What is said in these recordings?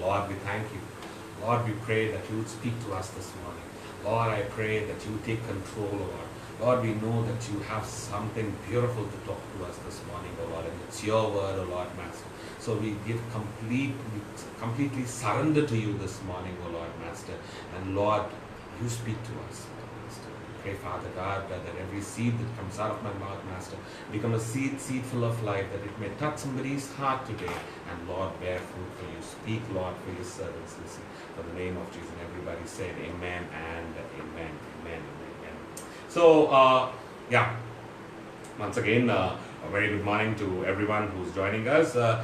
Lord, we thank you. Lord, we pray that you would speak to us this morning. Lord, I pray that you take control, Lord. Lord, we know that you have something beautiful to talk to us this morning, O Lord, and it's your word, O Lord, Master. So we give completely surrender to you this morning, O Lord, Master. And Lord, you speak to us, Master. Pray, Father God, that every seed that comes out of my mouth, Master, become a seed full of life, that it may touch somebody's heart today, and Lord, bear fruit for you. Speak, Lord, for your servants. Listen, for the name of Jesus. And everybody said amen and amen, amen, amen. So, once again, a very good morning to everyone who's joining us. The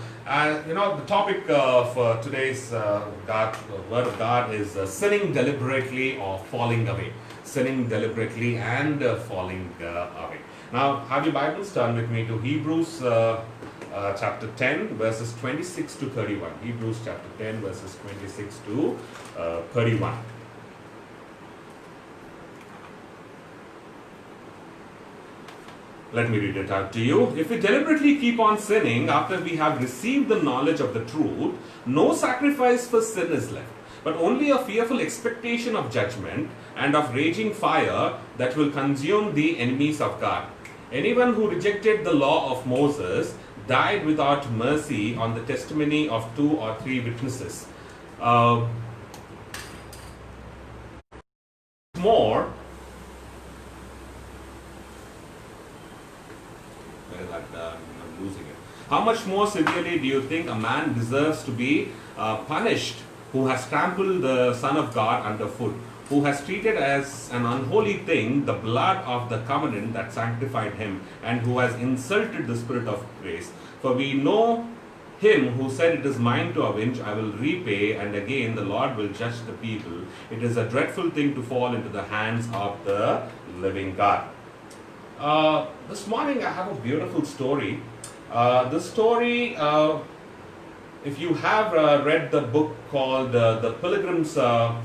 topic of today's Word of God is sinning deliberately or falling away. Sinning deliberately and falling away. Now, have your Bibles, turn with me to Hebrews chapter 10, verses 26 to 31. Hebrews chapter 10, verses 26 to 31. Let me read it out to you. If we deliberately keep on sinning after we have received the knowledge of the truth, no sacrifice for sin is left, but only a fearful expectation of judgment and of raging fire that will consume the enemies of God. Anyone who rejected the law of Moses died without mercy on the testimony of 2 or 3 witnesses. More, I'm losing it. How much more severely do you think a man deserves to be punished who has trampled the Son of God underfoot, who has treated as an unholy thing the blood of the covenant that sanctified him, and who has insulted the Spirit of grace? For we know him who said, "It is mine to avenge, I will repay," and again the Lord will judge the people. It is a dreadful thing to fall into the hands of the living God. This morning I have a beautiful story. This story, if you have read the book called The Pilgrim's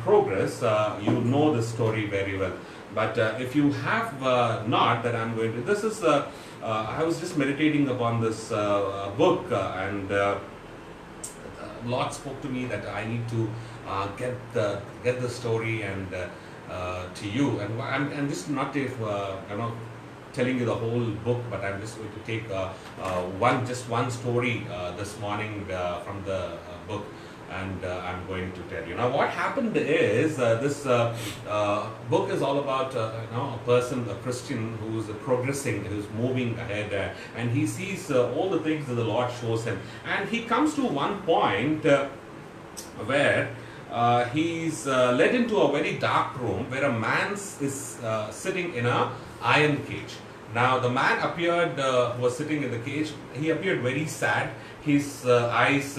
Progress, you know this story very well. But if you have not, then I'm going to. This is. I was just meditating upon this book, and Lord spoke to me that I need to get the story and to you. And I'm just not telling you the whole book, but I'm just going to take one story this morning from the book, and I'm going to tell you. Now, what happened is this book is all about a person, a Christian who's progressing, who's moving ahead, and he sees all the things that the Lord shows him, and he comes to one point where he's led into a very dark room where a man is sitting in a iron cage. Now, the man was sitting in the cage. He appeared very sad. His eyes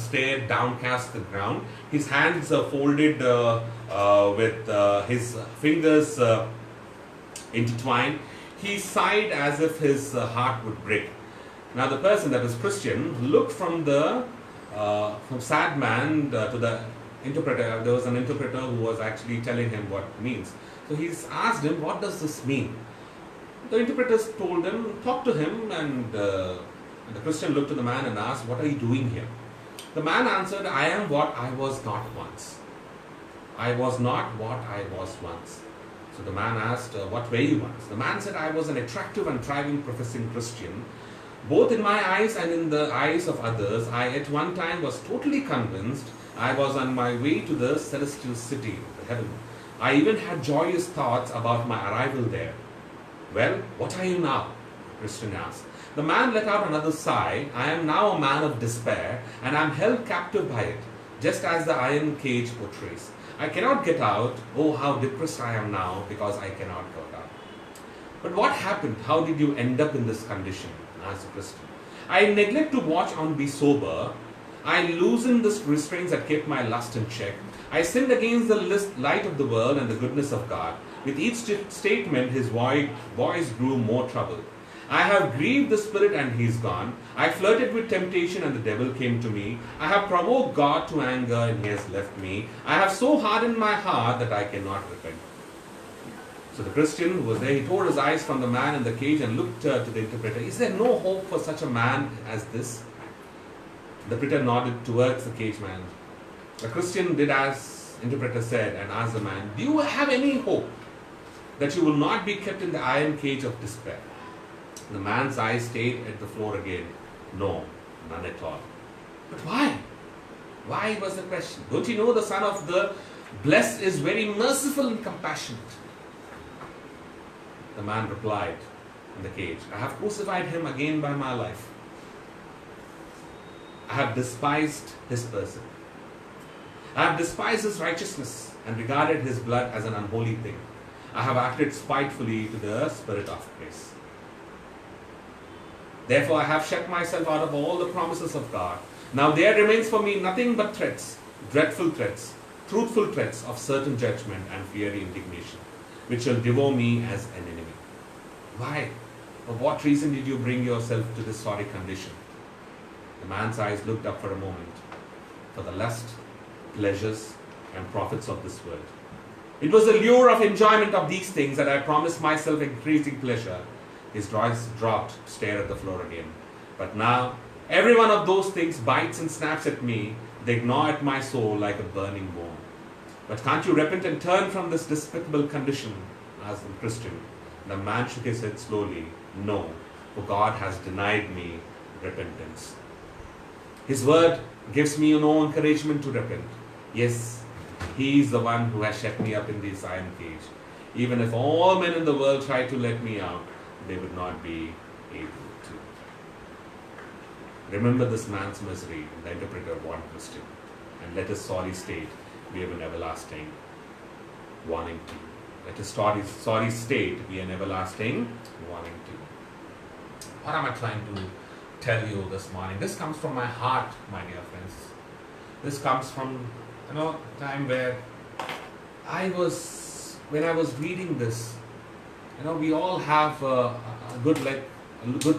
stared downcast to the ground. His hands folded with his fingers intertwined. He sighed as if his heart would break. Now, the person that was Christian looked from sad man to the interpreter. There was an interpreter who was actually telling him what it means. So he's asked him, "What does this mean?" The interpreters told him, talk to him, and the Christian looked to the man and asked, "What are you doing here?" The man answered, "I am what I was not once. I was not what I was once." So the man asked, "What were you once?" The man said, "I was an attractive and thriving professing Christian. Both in my eyes and in the eyes of others, I at one time was totally convinced I was on my way to the celestial city, the heaven. I even had joyous thoughts about my arrival there." "Well, what are you now?" Christian asked. The man let out another sigh. "I am now a man of despair, and I am held captive by it, just as the iron cage portrays. I cannot get out. Oh, how depressed I am now, because I cannot go out." "But what happened? How did you end up in this condition?" asked the Christian. "I neglect to watch and be sober. I loosened the restraints that kept my lust in check. I sinned against the light of the world and the goodness of God." With each statement, his voice grew more troubled. "I have grieved the Spirit and he is gone. I flirted with temptation and the devil came to me. I have provoked God to anger and he has left me. I have so hardened my heart that I cannot repent." So the Christian who was there, he tore his eyes from the man in the cage and looked to the interpreter. "Is there no hope for such a man as this?" The interpreter nodded towards the cage man. The Christian did as interpreter said and asked the man, do you have any hope that you will not be kept in the iron cage of despair? The man's eyes stayed at the floor again. No, none at all. But why? Why was the question? Don't you know the Son of the Blessed is very merciful and compassionate? The man replied in the cage, I have crucified him again by my life. I have despised his person. I have despised his righteousness and regarded his blood as an unholy thing. I have acted spitefully to the Spirit of grace. Therefore I have shut myself out of all the promises of God. Now there remains for me nothing but threats, dreadful threats, truthful threats of certain judgment and fiery indignation, which shall devour me as an enemy. Why? For what reason did you bring yourself to this sorry condition? The man's eyes looked up for a moment. For the lust, pleasures, and profits of this world. It was the lure of enjoyment of these things that I promised myself increasing pleasure. His eyes dropped to stare at the floor again. But now, every one of those things bites and snaps at me. They gnaw at my soul like a burning bone. But can't you repent and turn from this despicable condition? Asked the Christian. The man shook his head slowly. No, for God has denied me repentance. His word gives me no encouragement to repent. Yes, He is the one who has shut me up in this iron cage. Even if all men in the world try to let me out, they would not be able to. Remember this man's misery, the interpreter warned Christian, and let his sorry state be of an everlasting warning to you. Let his sorry state be an everlasting warning to you. What am I trying to tell you this morning? This comes from my heart, my dear friends. This comes from time where when I was reading this, we all have a good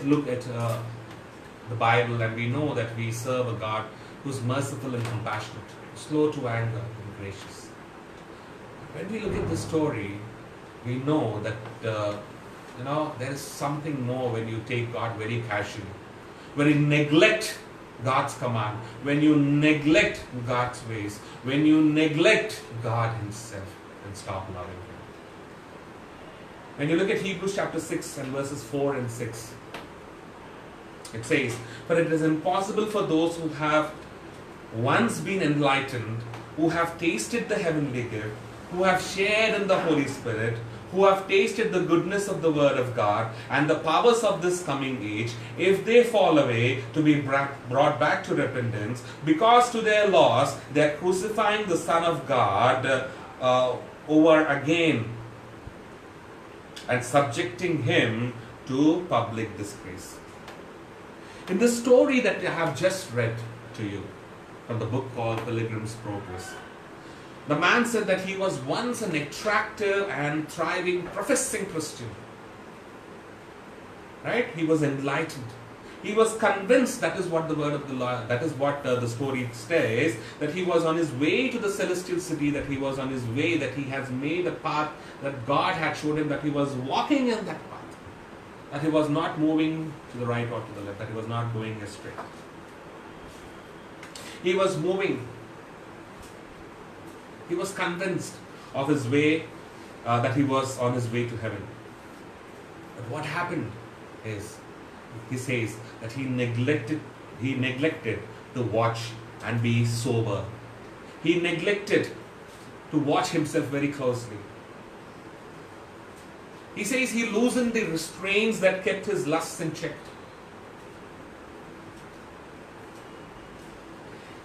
look at the Bible, and we know that we serve a God who's merciful and compassionate, slow to anger and gracious. When we look at the story, we know that there is something more when you take God very casually. When you neglect God's command, when you neglect God's ways, when you neglect God Himself and stop loving Him. When you look at Hebrews chapter 6 and verses 4 and 6, it says, "For it is impossible for those who have once been enlightened, who have tasted the heavenly gift, who have shared in the Holy Spirit, who have tasted the goodness of the Word of God and the powers of this coming age, if they fall away, to be brought back to repentance, because to their loss they are crucifying the Son of God over again and subjecting Him to public disgrace." In the story that I have just read to you from the book called Pilgrim's Progress, the man said that he was once an attractive and thriving, professing Christian. Right? He was enlightened. He was convinced, that is what the word of the Lord, that is what the story says, that he was on his way to the celestial city, that he was on his way, that he has made a path that God had showed him, that he was walking in that path, that he was not moving to the right or to the left, that he was not going astray. He was moving. He was convinced of his way, that he was on his way to heaven. But what happened is, he says that he neglected to watch and be sober. He neglected to watch himself very closely. He says he loosened the restraints that kept his lusts in check.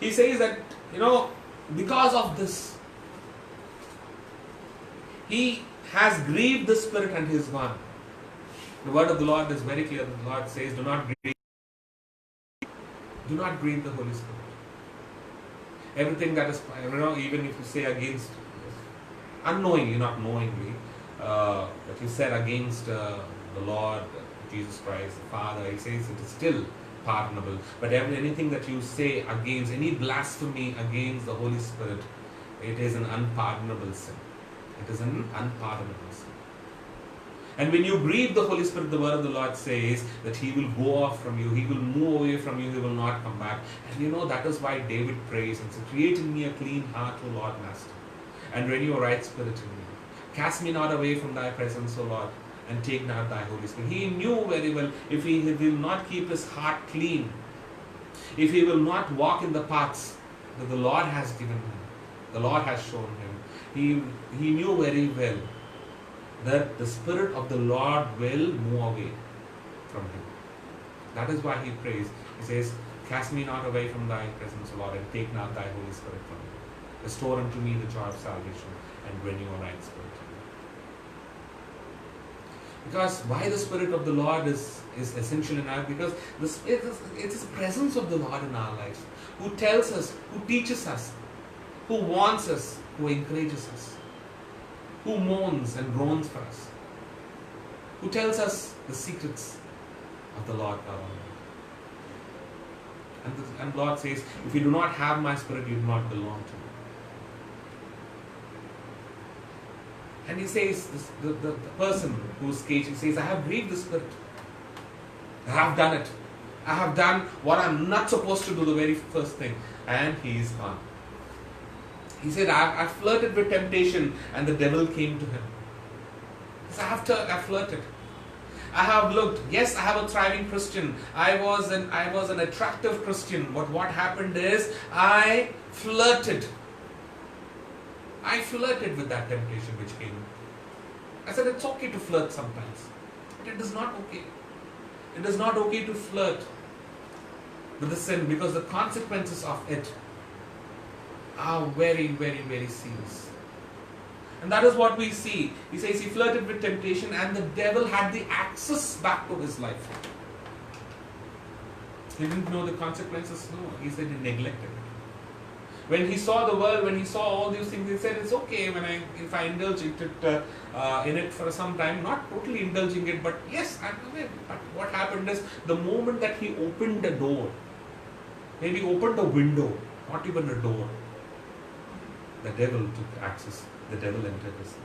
He says that, because of this, he has grieved the Spirit and he is gone. The word of the Lord is very clear. The Lord says, do not grieve the Holy Spirit. Everything that is, even if you say against, unknowingly, not knowingly, that you said against the Lord, Jesus Christ, the Father, He says it is still pardonable. But anything that you say against, any blasphemy against the Holy Spirit, it is an unpardonable sin. It is an unpardonable sin. And when you grieve the Holy Spirit, the word of the Lord says that He will go off from you, He will move away from you, He will not come back. And you know, that is why David prays and says, create in me a clean heart, O Lord Master, and renew a right spirit in me. Cast me not away from thy presence, O Lord, and take not thy Holy Spirit. He knew very well, if he will not keep his heart clean, if he will not walk in the paths that the Lord has given him, the Lord has shown him, he knew very well that the Spirit of the Lord will move away from him. That is why he prays. He says, cast me not away from thy presence, O Lord, and take not thy Holy Spirit from me. Restore unto me the joy of salvation, and renew a right spirit. Because why the Spirit of the Lord is essential in our life? Because it is the presence of the Lord in our lives, who tells us, who teaches us, who warns us, who encourages us, who moans and groans for us, who tells us the secrets of the Lord God Almighty. And Lord says, if you do not have my Spirit, you do not belong to me. And he says, the person who's caged, he says, I have grieved the Spirit. I have done it. I have done what I'm not supposed to do, the very first thing. And he is gone. He said, I flirted with temptation, and the devil came to him. He said, I flirted. I have looked. Yes, I have a thriving Christian. I was an attractive Christian. But what happened is, I flirted. I flirted with that temptation which came. I said, it's okay to flirt sometimes. But it is not okay. It is not okay to flirt with the sin, because the consequences of it are very, very, very serious. And that is what we see. He says he flirted with temptation, and the devil had the access back to his life. He didn't know the consequences. No, he said he neglected it. When he saw the world, when he saw all these things, he said, it's okay if I indulge in it for some time, not totally indulging it, but yes, I'm aware. But what happened is, the moment that he opened the door, maybe opened a window, not even a door, the devil took access. The devil entered his life.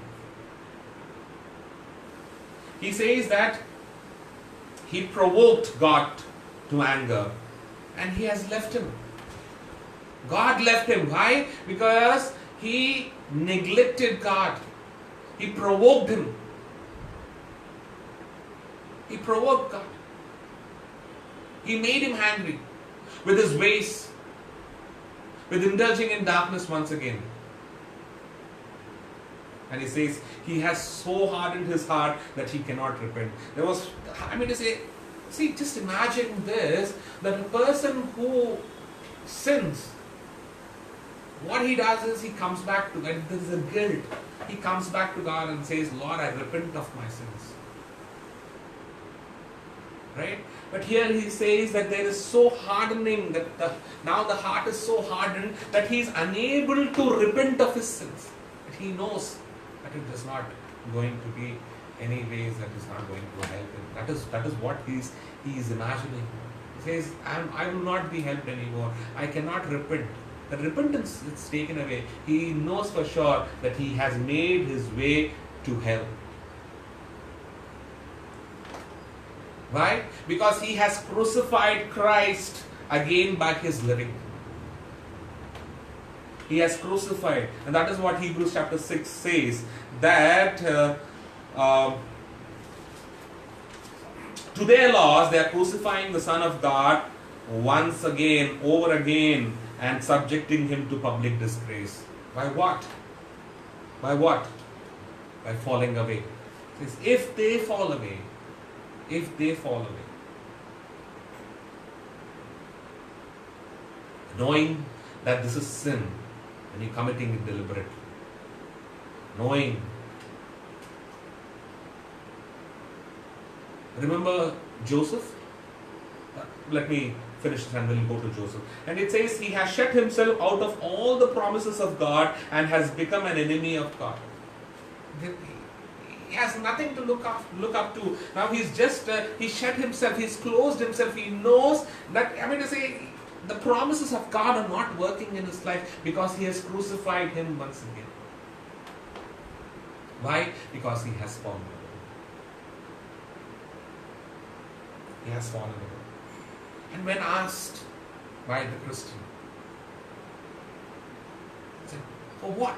He says that he provoked God to anger, and he has left him. God left him. Why? Because he neglected God. He provoked him. He provoked God. He made him angry with his ways, with indulging in darkness once again. And he says he has so hardened his heart that he cannot repent. Just imagine this, that a person who sins, what he does is he comes back to God. There is a guilt. He comes back to God and says, Lord, I repent of my sins. Right? But here he says that there is so hardening, that now the heart is so hardened that he is unable to repent of his sins. But he knows that it is not going to be any ways that is not going to help him. That is what he is imagining. He says, I will not be helped anymore. I cannot repent. The repentance is taken away. He knows for sure that he has made his way to hell. Why? Because he has crucified Christ again by his living. He has crucified. And that is what Hebrews chapter 6 says. That to their laws they are crucifying the Son of God once again, over again, and subjecting him to public disgrace. By what? By what? By falling away. It says, if they fall away, knowing that this is sin, and you're committing it deliberately, knowing. Remember Joseph? Let me finish this and we'll go to Joseph. And it says he has shut himself out of all the promises of God and has become an enemy of God. He has nothing to look up to. Now he's just, he shut himself, he's closed himself. He knows that, the promises of God are not working in his life because he has crucified him once again. Why? Because he has fallen away. he has fallen away. And when asked by the Christian, he said, for what?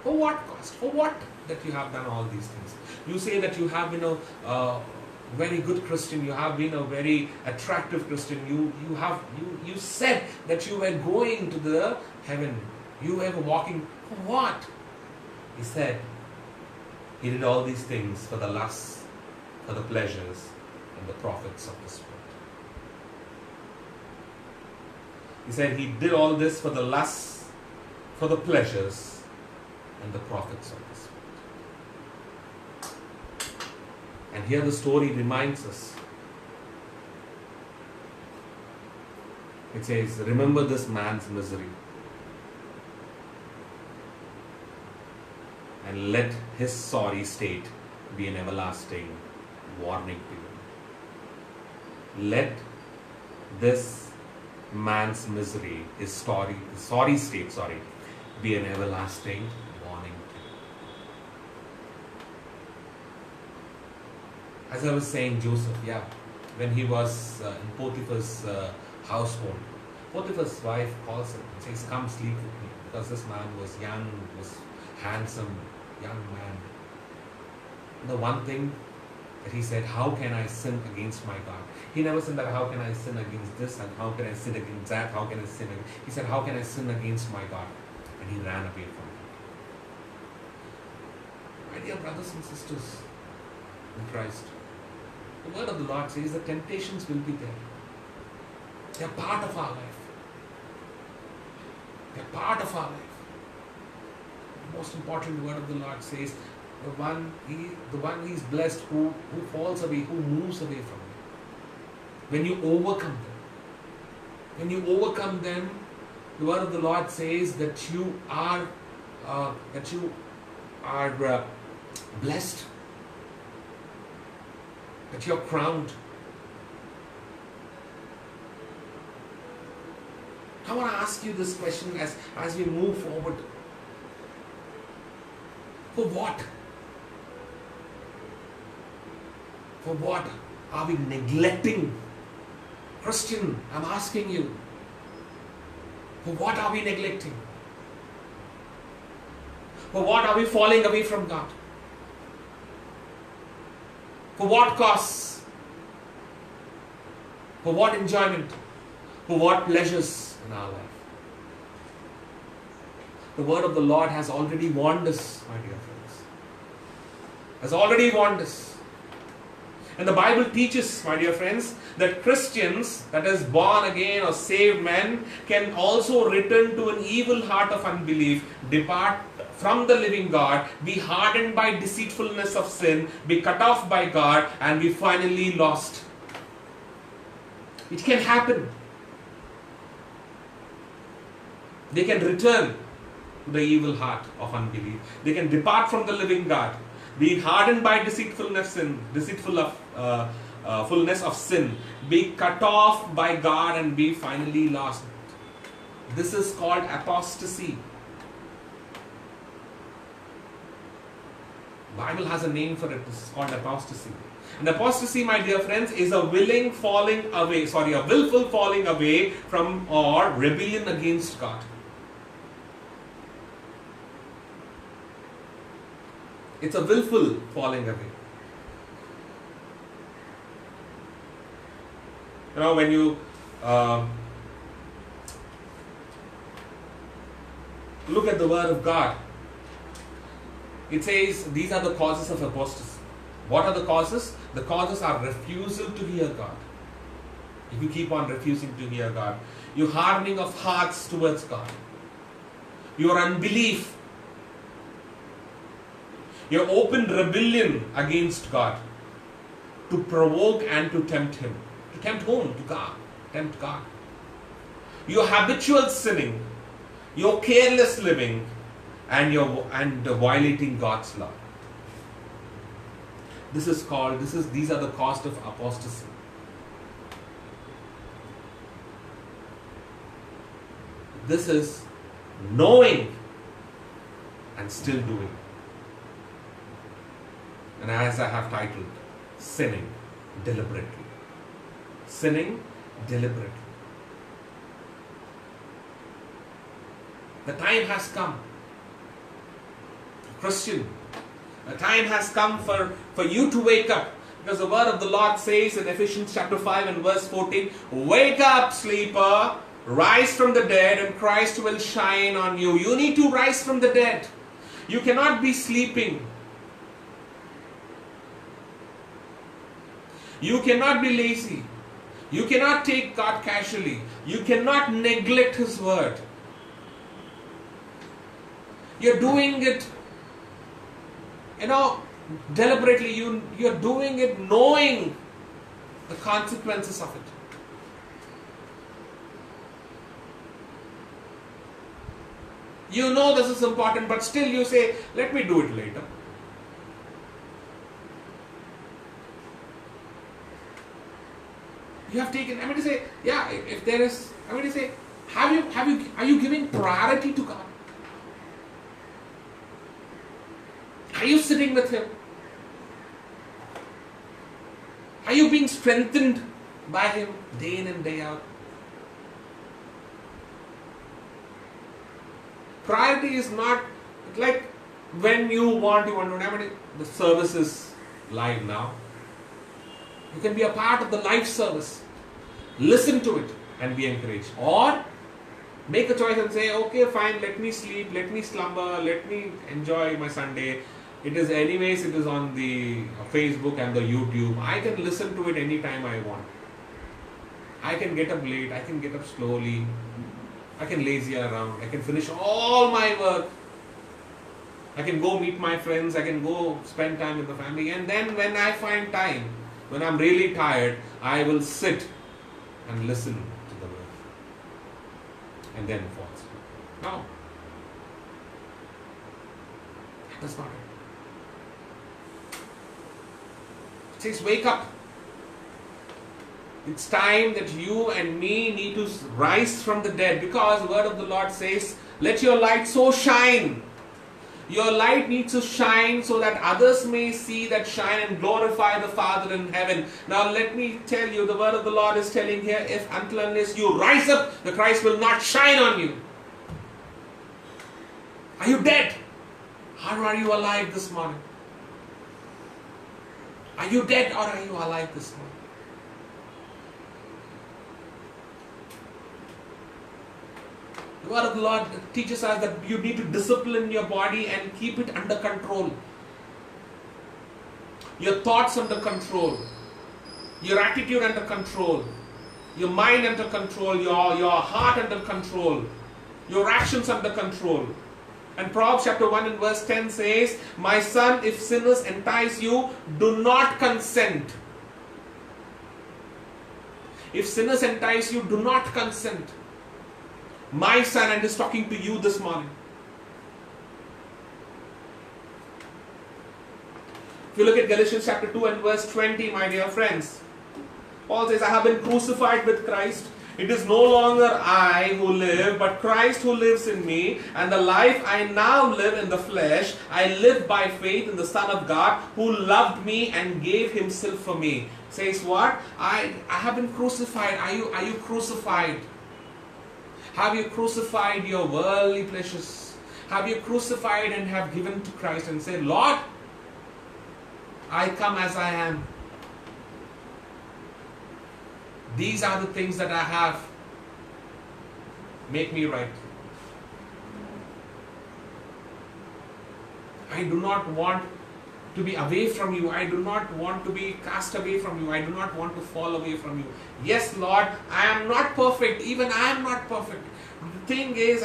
For what cost? For what that you have done all these things? You say that you have been a very good Christian, you have been a very attractive Christian, you said that you were going to the heaven, you were walking, for what? He said, he did all these things for the lusts, for the pleasures, and the profits of this world. He said he did all this for the lusts, for the pleasures, and the profits of this world. And here the story reminds us. It says, remember this man's misery, and let his sorry state be an everlasting warning to you. Let this man's misery, his sorry state, be an everlasting warning to you. As I was saying, Joseph, when he was in Potiphar's household, Potiphar's wife calls him and says, come sleep with me, because this man was young, was handsome, young man. And the one thing that he said, how can I sin against my God? He never said that, how can I sin against this, and how can I sin against that, how can I sin against... He said, how can I sin against my God? And he ran away from him. My dear brothers and sisters in Christ, the word of the Lord says that temptations will be there. They are part of our life. They are part of our life. The most important word of the Lord says, the one he is blessed who falls away, who moves away from them. When you overcome them, the word of the Lord says that you are blessed, that you are crowned. I want to ask you this question as we move forward. For what? For what are we neglecting? Christian, I'm asking you. For what are we neglecting? For what are we falling away from God? For what costs? For what enjoyment? For what pleasures in our life? The word of the Lord has already warned us, my dear friends. Has already warned us. And the Bible teaches, my dear friends, that Christians, that is born again or saved men, can also return to an evil heart of unbelief, depart from the living God, be hardened by deceitfulness of sin, be cut off by God, and be finally lost. It can happen. They can return to the evil heart of unbelief. They can depart from the living God, be hardened by fullness of sin, be cut off by God, and be finally lost. This is called apostasy. The Bible has a name for it. This is called apostasy. And apostasy, my dear friends, is a willful falling away from or rebellion against God. It's a willful falling away. You know, when you look at the Word of God, it says these are the causes of apostasy. What are the causes? The causes are refusal to hear God. If you keep on refusing to hear God, your hardening of hearts towards God, your unbelief, your open rebellion against God, to provoke and to tempt Him. To tempt whom? To God. Tempt God. Your habitual sinning, your careless living, and violating God's law. These are the cost of apostasy. This is knowing and still doing. And as I have titled, sinning deliberately. sinning deliberately. The time has come. Christian, the time has come for you to wake up. Because the word of the Lord says in Ephesians chapter 5 and verse 14, wake up, sleeper, rise from the dead and Christ will shine on you. You need to rise from the dead. You cannot be sleeping. You cannot be lazy. You cannot take God casually. You cannot neglect His word. You're doing it, deliberately. You're doing it knowing the consequences of it. You know this is important, but still you say, let me do it later. You have taken, to say, if there is, to say, are you giving priority to God? Are you sitting with Him? Are you being strengthened by Him day in and day out? Priority is not like when you want to. The service is live now. You can be a part of the live service. Listen to it and be encouraged. Or make a choice and say, okay, fine, let me sleep, let me slumber, let me enjoy my Sunday. It is on the Facebook and the YouTube. I can listen to it anytime I want. I can get up late, I can get up slowly, I can lazy around, I can finish all my work. I can go meet my friends, I can go spend time with the family, and then when I find time, when I'm really tired, I will sit and listen to the word and then fall asleep. No. That is not it. It says, wake up. It's time that you and me need to rise from the dead, because the word of the Lord says, let your light so shine. Your light needs to shine so that others may see that shine and glorify the Father in heaven. Now let me tell you, the word of the Lord is telling here, if unless you rise up, the Christ will not shine on you. Are you dead? Or are you alive this morning? Are you dead or are you alive this morning? The word of the Lord teaches us that you need to discipline your body and keep it under control. Your thoughts under control. Your attitude under control. Your mind under control. Your heart under control. Your actions under control. And Proverbs chapter 1 and verse 10 says, my son, if sinners entice you, do not consent. If sinners entice you, do not consent. My son, and is talking to you this morning. If you look at Galatians chapter 2 and verse 20, my dear friends, Paul says, I have been crucified with Christ. It is no longer I who live, but Christ who lives in me. And the life I now live in the flesh, I live by faith in the Son of God, who loved me and gave Himself for me. Says what? I have been crucified. Are you crucified? Have you crucified your worldly pleasures? Have you crucified and have given to Christ and said, Lord, I come as I am. These are the things that I have. Make me right. I do not want to be away from you. I do not want to be cast away from you. I do not want to fall away from you. Yes, Lord, I am not perfect. Even I am not perfect. The thing is,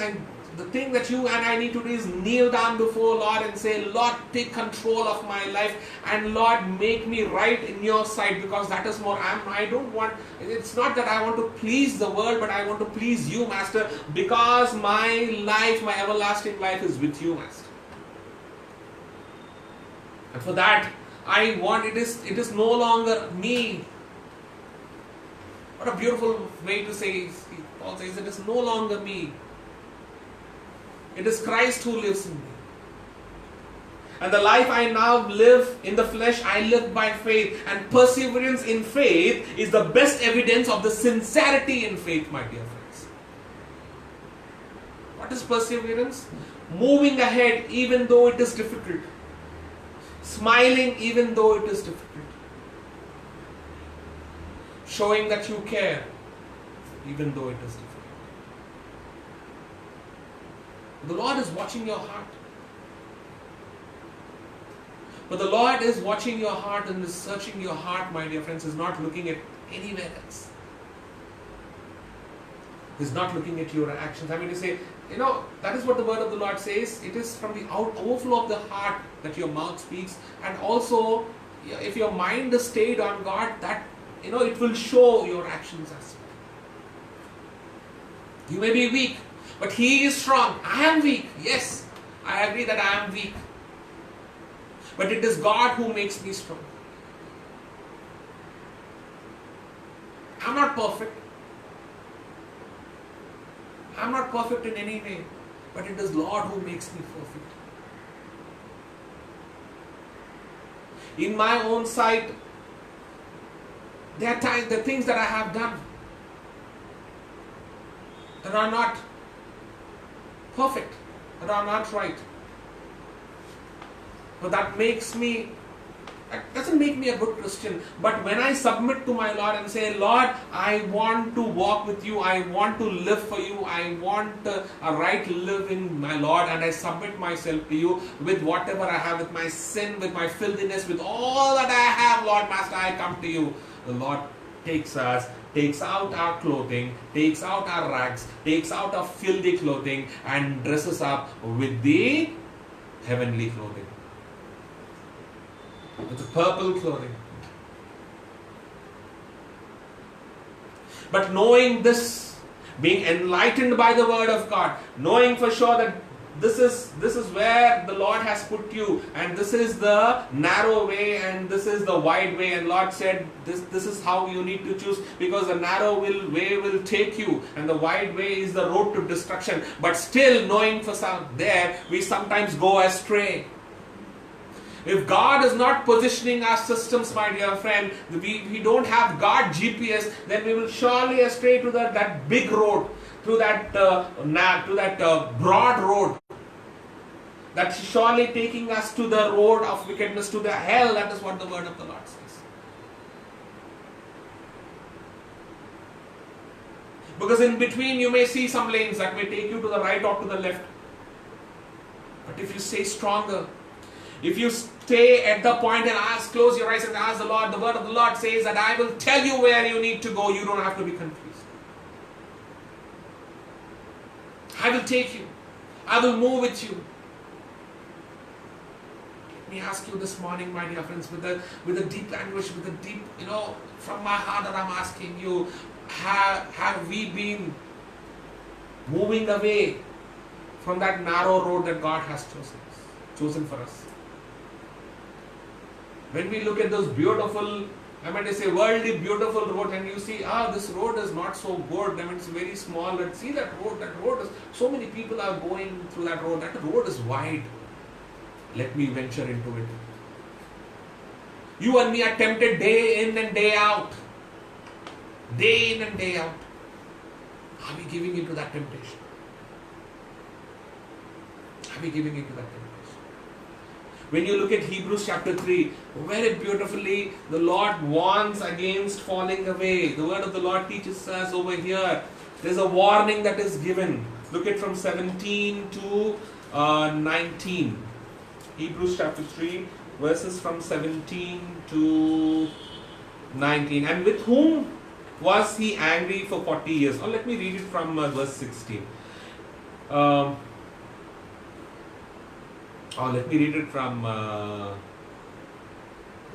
the thing that you and I need to do is kneel down before Lord and say, Lord, take control of my life, and Lord, make me right in your sight, because that is more. I don't want, it's not that I want to please the world, but I want to please you, Master, because my life, my everlasting life is with you, Master. And for that, I want, it is no longer me. What a beautiful way to say, Paul says, it is no longer me. It is Christ who lives in me. And the life I now live in the flesh, I live by faith. And perseverance in faith is the best evidence of the sincerity in faith, my dear friends. What is perseverance? Moving ahead even though it is difficult. Smiling even though it is difficult. Showing that you care even though it is difficult. The Lord is watching your heart. But the Lord is watching your heart and is searching your heart, my dear friends, is not looking at anywhere else. He's not looking at your actions. I mean to say, that is what the word of the Lord says. It is from the overflow of the heart that your mouth speaks. And also, if your mind is stayed on God, that, it will show your actions as well. You may be weak, but He is strong. I am weak. Yes, I agree that I am weak. But it is God who makes me strong. I'm not perfect. I'm not perfect in any way. But it is Lord who makes me perfect. In my own sight, there are times, the things that I have done that are not perfect, that are not right. But that doesn't make me a good Christian. But when I submit to my Lord and say, Lord, I want to walk with you, I want to live for you, I want a right living, my Lord, and I submit myself to you with whatever I have, with my sin, with my filthiness, with all that I have, Lord Master, I come to you. The Lord takes out our clothing, takes out our rags, takes out our filthy clothing and dresses up with the heavenly clothing. With the purple clothing. But knowing this, being enlightened by the word of God, knowing for sure that this is where the Lord has put you, and this is the narrow way and this is the wide way, and Lord said this is how you need to choose, because the narrow way will take you and the wide way is the road to destruction. But still knowing for some there, we sometimes go astray. If God is not positioning our systems, my dear friend, we don't have God GPS, then we will surely astray to that big road, to that broad road. That's surely taking us to the road of wickedness, to the hell. That is what the word of the Lord says. Because in between you may see some lanes that may take you to the right or to the left. But if you stay stronger, if you stay at the point and close your eyes and ask the Lord, the word of the Lord says that I will tell you where you need to go. You don't have to be confused. I will take you. I will move with you. Let me ask you this morning, my dear friends, with a deep anguish, with a deep, from my heart that I'm asking you, have we been moving away from that narrow road that God has chosen for us? When we look at those beautiful, worldly beautiful road, and you see, this road is not so good, it's very small, and see that road is, so many people are going through that road is wide. Let me venture into it. You and me are tempted day in and day out. Day in and day out. Are we giving into that temptation? Are we giving into that temptation? When you look at Hebrews chapter 3, very beautifully the Lord warns against falling away. The word of the Lord teaches us over here. There's a warning that is given. Look at from 17 to 19. Hebrews chapter 3, verses from 17 to 19. And with whom was he angry for 40 years? Let me read it from verse 16. Let me read it from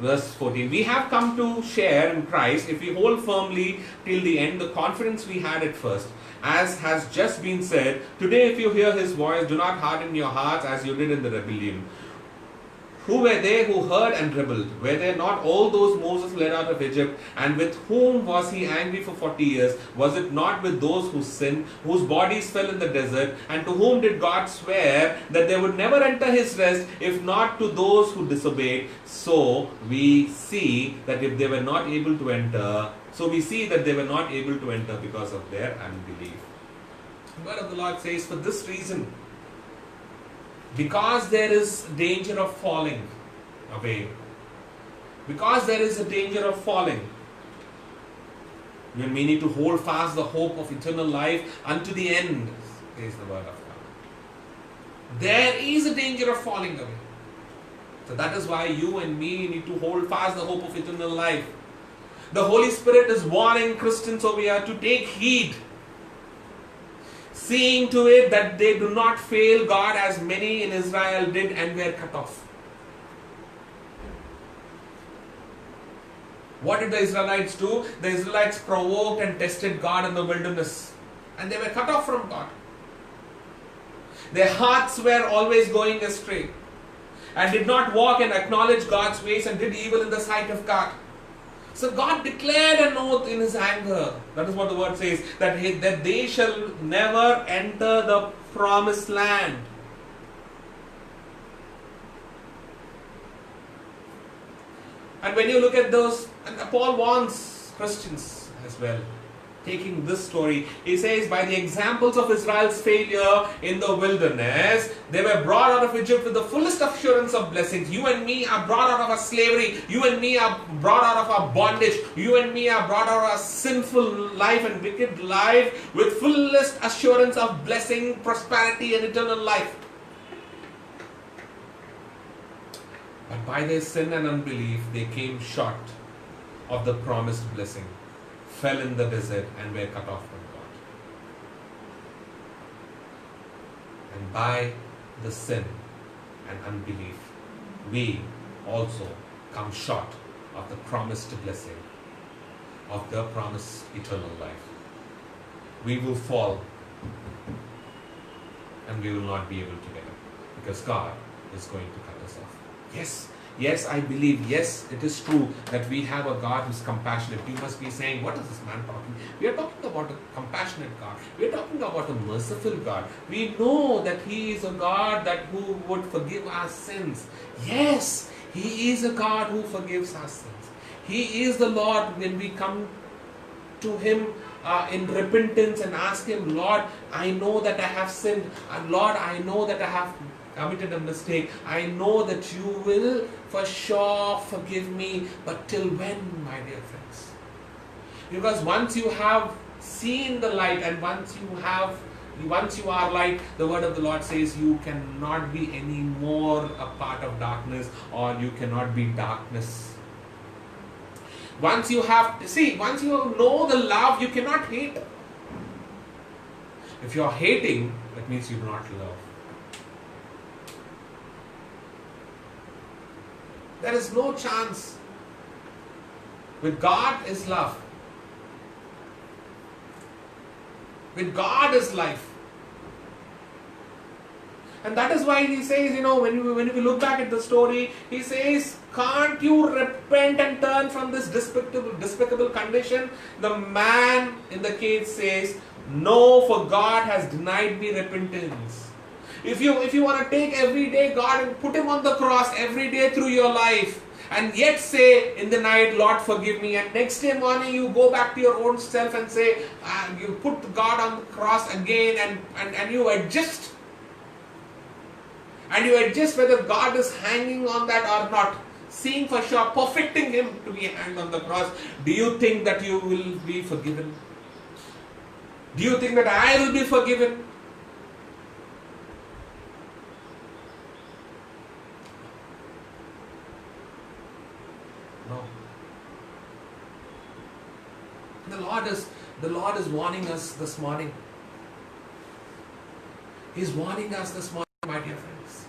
verse 14. We have come to share in Christ if we hold firmly till the end the confidence we had at first. As has just been said, today if you hear his voice, do not harden your hearts as you did in the rebellion. Who were they who heard and rebelled? Were they not all those Moses led out of Egypt? And with whom was he angry for 40 years? Was it not with those who sinned, whose bodies fell in the desert? And to whom did God swear that they would never enter his rest, if not to those who disobeyed? So we see that if they were not able to enter, because of their unbelief. The word of the Lord says, for this reason, because there is danger of falling away, because there is a danger of falling, we need to hold fast the hope of eternal life unto the end, is the word of God. There is a danger of falling away. So that is why you and me need to hold fast the hope of eternal life. The Holy Spirit is warning Christians over here to take heed, seeing to it that they do not fail God as many in Israel did and were cut off. What did the Israelites do? The Israelites provoked and tested God in the wilderness, and they were cut off from God. Their hearts were always going astray, and did not walk and acknowledge God's ways, and did evil in the sight of God. So God declared an oath in his anger. That is what the word says, that they shall never enter the promised land. And when you look at those, and Paul warns Christians as well, taking this story, he says, by the examples of Israel's failure in the wilderness, they were brought out of Egypt with the fullest assurance of blessings. You and me are brought out of our slavery. You and me are brought out of our bondage. You and me are brought out of our sinful life and wicked life with fullest assurance of blessing, prosperity, and eternal life. But by their sin and unbelief, they came short of the promised blessing, fell in the desert, and were cut off from God. And by the sin and unbelief, we also come short of the promised blessing, of the promised eternal life. We will fall, and we will not be able to get it, because God is going to cut us off. Yes, I believe, yes, it is true that we have a God who is compassionate. You must be saying, what is this man talking? We are talking about a compassionate God. We are talking about a merciful God. We know that He is a God who would forgive our sins. Yes, He is a God who forgives our sins. He is the Lord. When we come to Him in repentance and ask Him, Lord, I know that I have sinned. And Lord, I know that I have committed a mistake. I know that you will for sure forgive me. But till when, my dear friends? Because once you have seen the light, and once you are light, the word of the Lord says you cannot be any more a part of darkness, or you cannot be darkness. Once you know the love, you cannot hate. If you are hating, that means you do not love. There is no chance. With God is love. With God is life. And that is why He says, when we look back at the story, He says, can't you repent and turn from this despicable condition? The man in the cage says, no, for God has denied me repentance. If you want to take every day God and put Him on the cross every day through your life, and yet say in the night, Lord, forgive me, and next day morning you go back to your own self and say, you put God on the cross again, and you adjust. And you adjust whether God is hanging on that or not, seeing for sure, perfecting Him to be hanged on the cross. Do you think that you will be forgiven? Do you think that I will be forgiven? No. The Lord is warning us this morning. He's warning us this morning, my dear friends.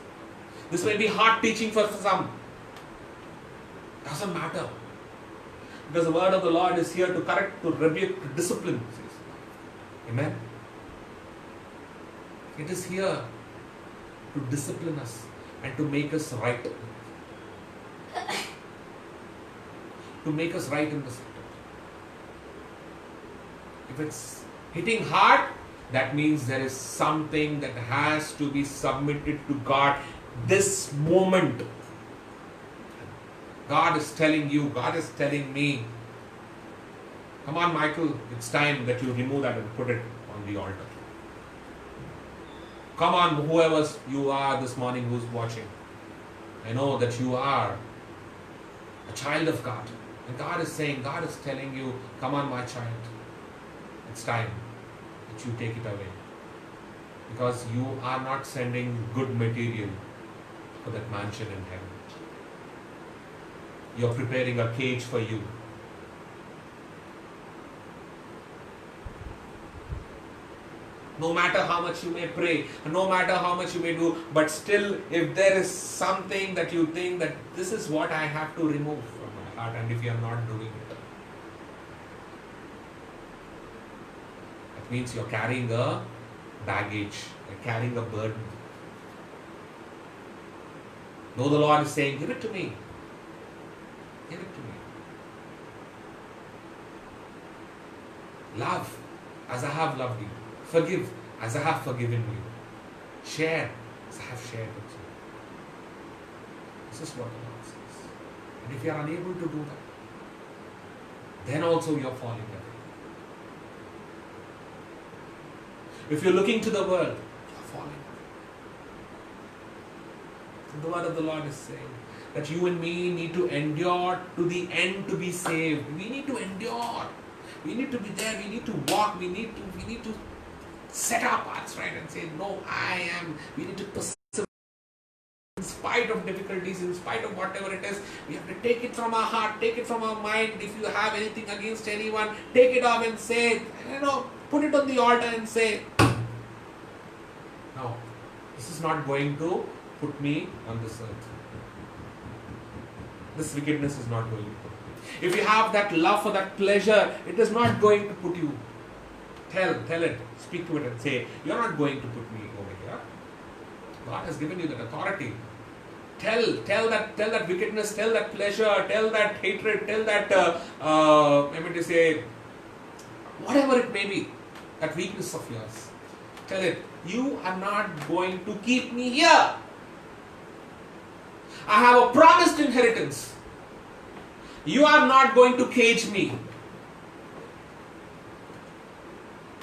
This may be hard teaching for some. Doesn't matter. Because the word of the Lord is here to correct, to rebuke, to discipline. Amen. It is here to discipline us and to make us right. to make us right in the center. If it's hitting hard, that means there is something that has to be submitted to God this moment. God is telling you, God is telling me, come on, Michael, it's time that you remove that and put it on the altar. Come on, whoever you are this morning who's watching. I know that you are a child of God. And God is saying, God is telling you, come on, my child. It's time that you take it away. Because you are not sending good material for that mansion in heaven. You're preparing a cage for you. No matter how much you may pray, no matter how much you may do, but still if there is something that you think that this is what I have to remove from my heart, and if you are not doing it, that means you're carrying a baggage, you're carrying a burden. No, the Lord is saying, give it to me. Give it to me. Love as I have loved you. Forgive as I have forgiven you. Share as I have shared with you. This is what the Lord says. And if you are unable to do that, then also you are falling away. If you are looking to the world, you are falling away. And the word of the Lord is saying that you and me need to endure to the end to be saved. We need to endure. We need to be there. We need to walk. We need to set our paths right and say, no, we need to persevere in spite of difficulties, in spite of whatever it is. We have to take it from our heart, take it from our mind. If you have anything against anyone, take it off and say, put it on the altar and say, no, this is not going to put me on this earth. This wickedness is not going to put me. If you have that love for that pleasure, it is not going to put you. Tell it, speak to it and say, you're not going to put me over here. God has given you that authority. Tell that wickedness, tell that pleasure, tell that hatred, tell that, whatever it may be, that weakness of yours. Tell it, you are not going to keep me here. I have a promised inheritance. You are not going to cage me.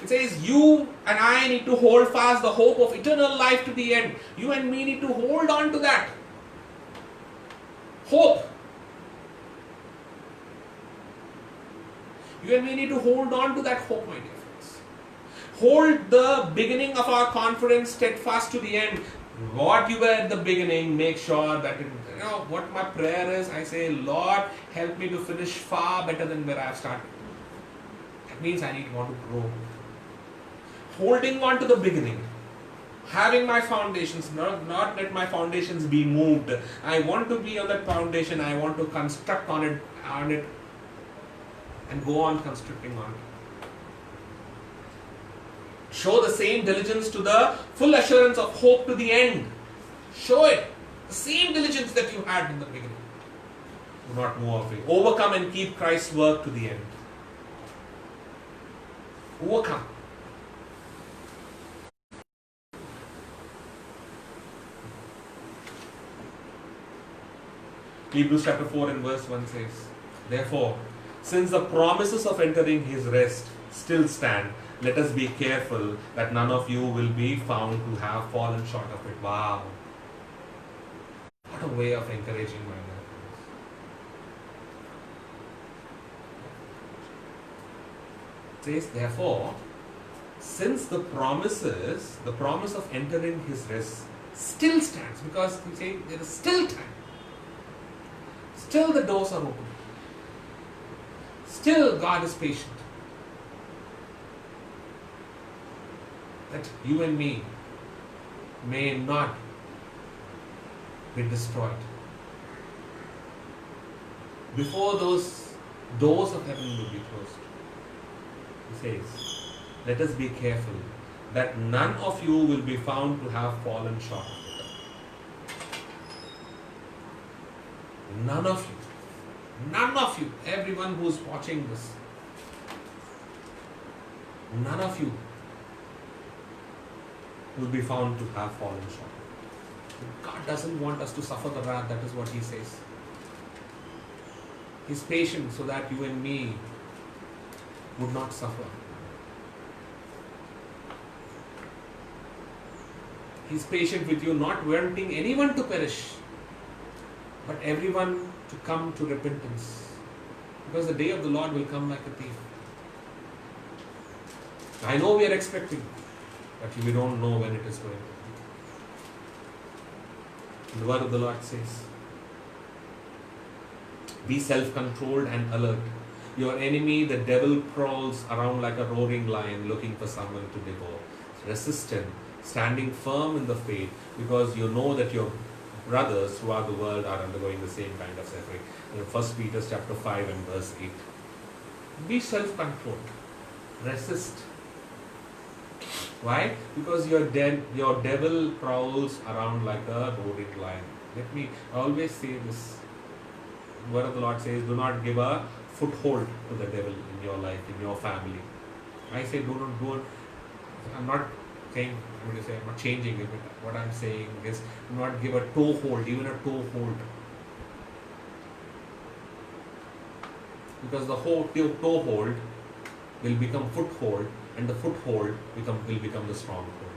It says you and I need to hold fast the hope of eternal life to the end. You and me need to hold on to that hope. You and me need to hold on to that hope, my dear friends. Hold the beginning of our confidence steadfast to the end. What you were at the beginning, make sure that what my prayer is, I say, Lord, help me to finish far better than where I have started. That means I want to grow. Holding on to the beginning, having my foundations, not let my foundations be moved. I want to be on that foundation. I want to construct on it, and go on constructing on it. Show the same diligence to the full assurance of hope to the end. Show it. The same diligence that you had in the beginning. Do not move away. Overcome and keep Christ's work to the end. Overcome. Hebrews chapter 4 and verse 1 says, therefore, since the promises of entering his rest still stand, let us be careful that none of you will be found to have fallen short of it. Wow. What a way of encouraging my life. It says, therefore, since the promise of entering his rest still stands, because we say there is still time. Still the doors are open. Still God is patient. That you and me may not be destroyed. Before those doors of heaven will be closed, he says, let us be careful that none of you will be found to have fallen short of it. None of you. None of you, everyone who's watching this, none of you will be found to have fallen short. God doesn't want us to suffer the wrath, that is what He says. He's patient so that you and me would not suffer. He's patient with you, not wanting anyone to perish, but everyone to come to repentance. Because the day of the Lord will come like a thief. I know we are expecting, but we don't know when it is going to be. The word of the Lord says, be self-controlled and alert. Your enemy, the devil, prowls around like a roaring lion looking for someone to devour. Resist him, standing firm in the faith, because you know that your brothers throughout the world are undergoing the same kind of suffering. In 1 Peter chapter 5 and verse 8. Be self-controlled. Resist. Why? Because your devil prowls around like a roaring lion. I always say this. The word of the Lord says, do not give a foothold to the devil in your life, in your family. I say, I'm not saying, I'm not changing it, but what I'm saying is, do not give a toehold, even a toehold. Because the whole toehold will become foothold, and the foothold will become the stronghold.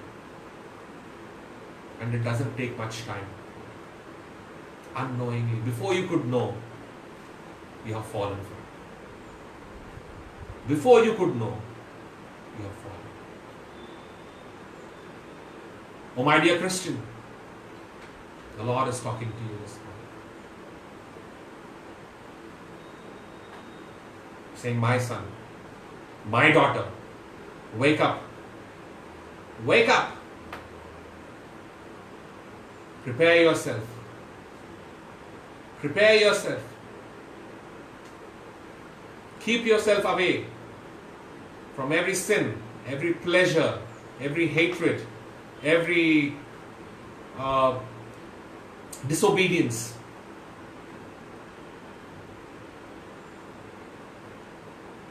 And it doesn't take much time. Unknowingly, before you could know, you have fallen from it. Before you could know, you have fallen. Oh, my dear Christian, the Lord is talking to you this morning. Saying, my son, my daughter, wake up. Wake up. Prepare yourself. Prepare yourself. Keep yourself away from every sin, every pleasure, every hatred, every disobedience.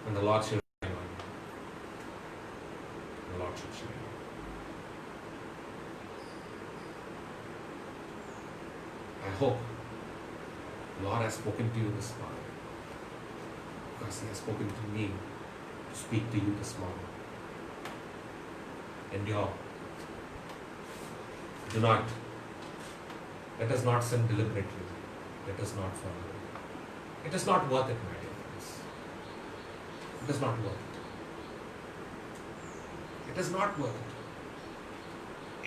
And the Lord shall shine on you. The Lord shall shine on you. I hope the Lord has spoken to you this morning. Because He has spoken to me to speak to you this morning. Endure. Let us not sin deliberately. Let us not fall away. It is not worth it, my dear friends. It is not worth it. It is not worth it.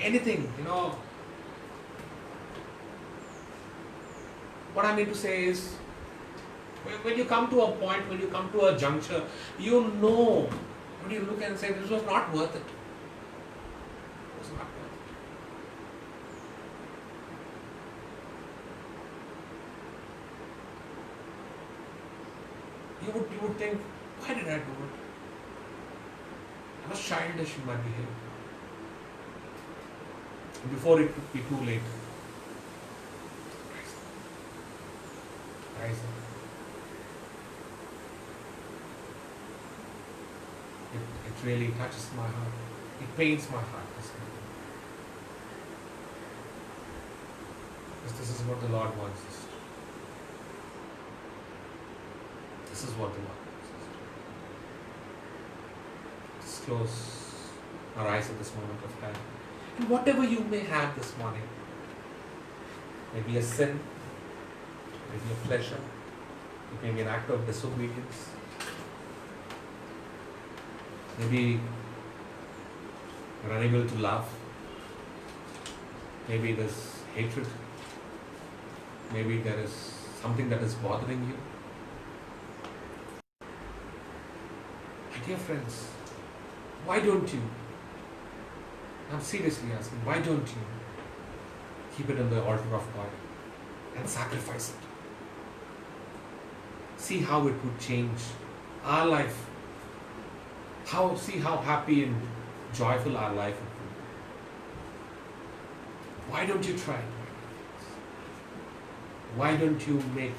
Anything, what I mean to say is, when you come to a point, when you come to a juncture, when you look and say, this was not worth it. It was not worth it. You would think, why did I do it? I was childish in my behavior. Before it could be too late. Rise up. It really touches my heart. It pains my heart this morning. Because this is what the Lord wants us to do. This is what the Lord wants us to do. Let's close our eyes at this moment of time. And whatever you may have this morning, maybe a sin, maybe a pleasure, it may be an act of disobedience, maybe you're unable to love, maybe there's hatred, maybe there is something that is bothering you. My dear friends, why don't you? I'm seriously asking, why don't you keep it on the altar of God and sacrifice it? See how it would change our life. See how happy and joyful our life would be. Why don't you try it? Why don't you make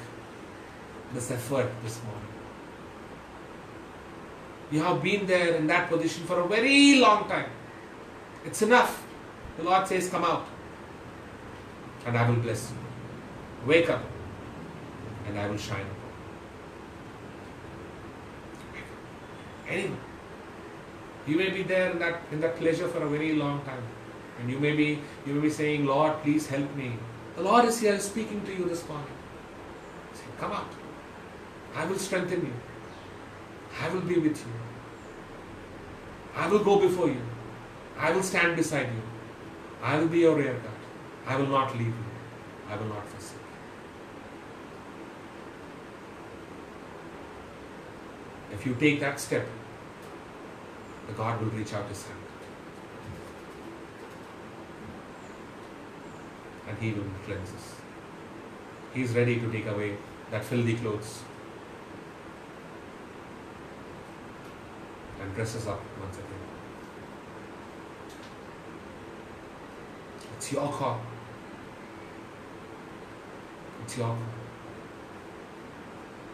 this effort this morning. You have been there in that position for a very long time. It's enough. The Lord says, come out and I will bless you. Wake up and I will shine upon you. Anyone. You may be there in that pleasure for a very long time. And you may be saying, Lord, please help me. The Lord is here speaking to you this morning. Say, come out. I will strengthen you. I will be with you. I will go before you. I will stand beside you. I will be your rear guard. I will not leave you. I will not forsake you. If you take that step, the God will reach out His hand. And He will cleanse us. He is ready to take away that filthy clothes and dress us up once again. It's your call. It's your call.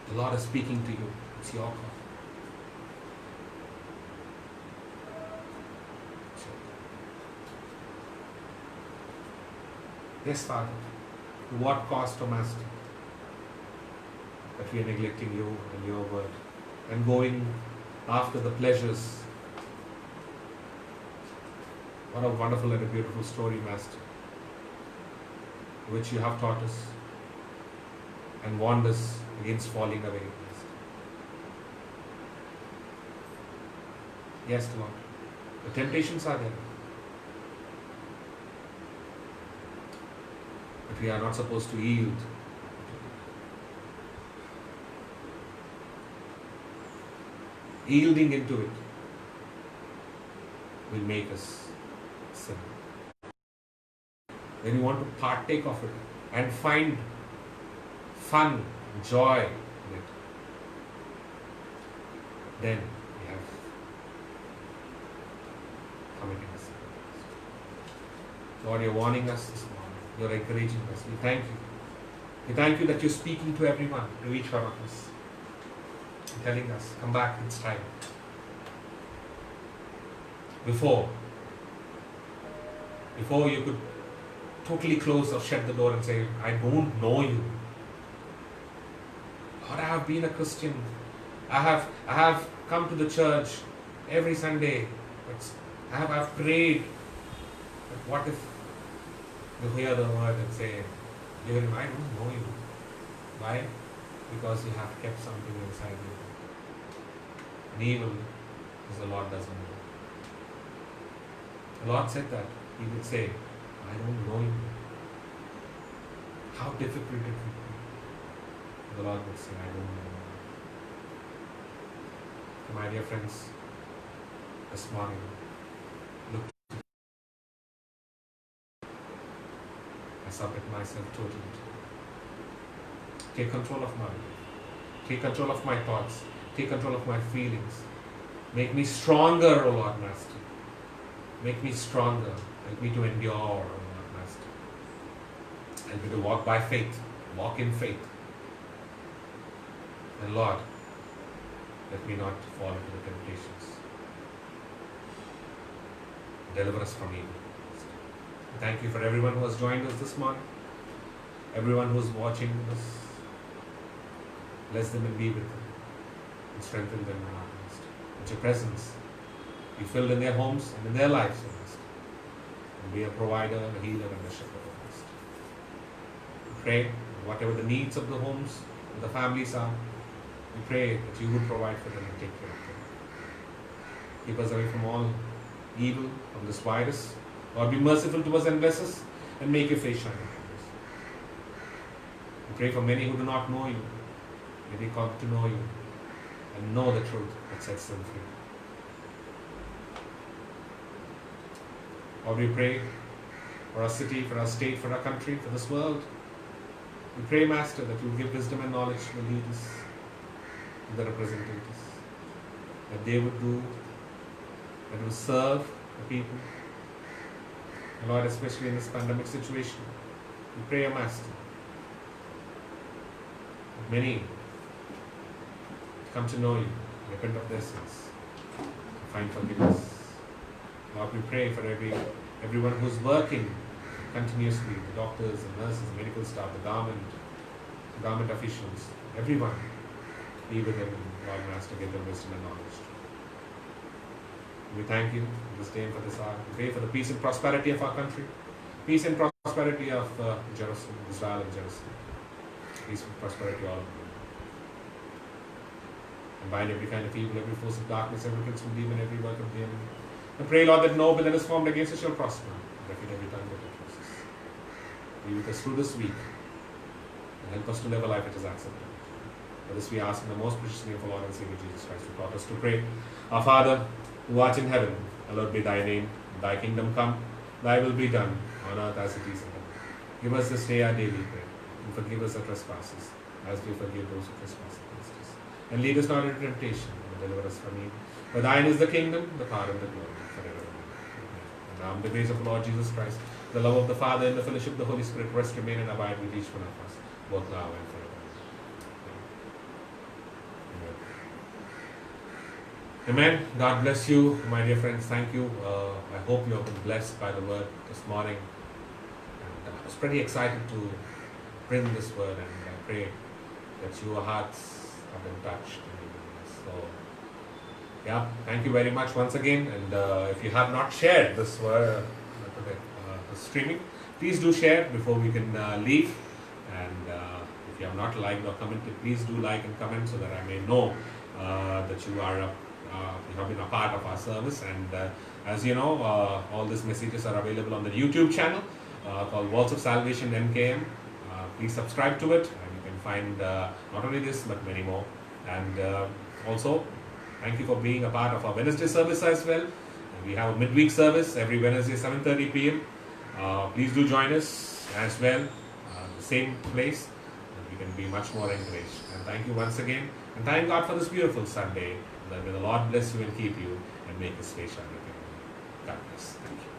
The Lord is speaking to you. It's your call. Yes, Father. To what cost, O Master, that we are neglecting you and your word and going after the pleasures. What a wonderful and a beautiful story, Master, which you have taught us and warned us against falling away, Master. Yes, Lord. The temptations are there. But we are not supposed to yield. Yielding into it will make us sin. When you want to partake of it and find fun, joy in it, then we have committed a sin. Lord, you're warning us this morning. You're encouraging us. We thank you. We thank you that you're speaking to everyone, to each one of us. You're telling us, come back, it's time. Before you could totally close or shut the door and say, I don't know you. Lord, I have been a Christian. I have come to the church every Sunday. But I have prayed. But what if you hear the word and say, I don't know you. Why? Because you have kept something inside you. And evil is the Lord doesn't know. The Lord said that. He would say, I don't know you. How difficult it would be. The Lord would say, I don't know you. So my dear friends, this morning, look. I submit myself totally to you. Take control of my life. Take control of my thoughts. Take control of my feelings. Make me stronger, O Lord Master. Make me stronger. Help me to endure, O Lord Master. Help me to walk by faith. Walk in faith. And Lord, let me not fall into the temptations. Deliver us from evil. Thank you for everyone who has joined us this morning. Everyone who is watching us. Bless them and be with them. And strengthen them, O Lord Master. With your presence be filled in their homes and in their lives, O Master. And be a provider, a healer, and a shepherd, O Master. We pray whatever the needs of the homes and the families are, we pray that you would provide for them and take care of them. Keep us away from all evil, from this virus. Lord, be merciful to us and bless us and make your face shine upon us. We pray for many who do not know you. May they come to know you and know the truth that sets them free. Lord, we pray for our city, for our state, for our country, for this world. We pray, Master, that you will give wisdom and knowledge to the leaders, to the representatives, that they would do, that will serve the people. And Lord, especially in this pandemic situation, we pray, Master, that many come to know you, repent of their sins, find forgiveness. Lord, we pray for everyone who's working continuously, the doctors, the nurses, the medical staff, the government officials, everyone. Be with them, Lord Master, give them wisdom and knowledge. We thank you this day and for this hour. We pray for the peace and prosperity of our country, peace and prosperity of Jerusalem, Israel and Jerusalem. Peace and prosperity all of them. And bind every kind of evil, every force of darkness, every principal demon, every work of the enemy. And pray, Lord, that no weapon that is formed against us shall prosper. Defeat every tongue that accuses. Be with us through this week and help us to live a life which is acceptable. For this we ask in the most precious name of our Lord and Savior Jesus Christ, who taught us to pray. Our Father, who art in heaven, hallowed be thy name. Thy kingdom come, thy will be done, on earth as it is in heaven. Give us this day our daily bread, and forgive us our trespasses, as we forgive those who trespass against us. And lead us not into temptation, but deliver us from evil. For thine is the kingdom, the power, and the glory, forever and ever. And now, in the grace of the Lord Jesus Christ, the love of the Father, and the fellowship of the Holy Spirit rest, remain, and abide with each one of us, both now and forever. Amen. God bless you, my dear friends. Thank you. I hope you have been blessed by the word this morning. And I was pretty excited to bring this word, and I pray that your hearts have been touched. So, yeah, thank you very much once again. And if you have not shared this word, streaming, please do share before we can leave. And if you have not liked or commented, please do like and comment so that I may know that you have been a part of our service. And as you know, all these messages are available on the YouTube channel called Walls of Salvation MKM. Please subscribe to it, and you can find not only this but many more. And also, thank you for being a part of our Wednesday service as well. And we have a midweek service every Wednesday 7:30 p.m. Please do join us as well, the same place, and we can be much more encouraged. And thank you once again, and thank God for this beautiful Sunday. May the Lord bless you and keep you, and make His face shine upon you. God bless. Thank you.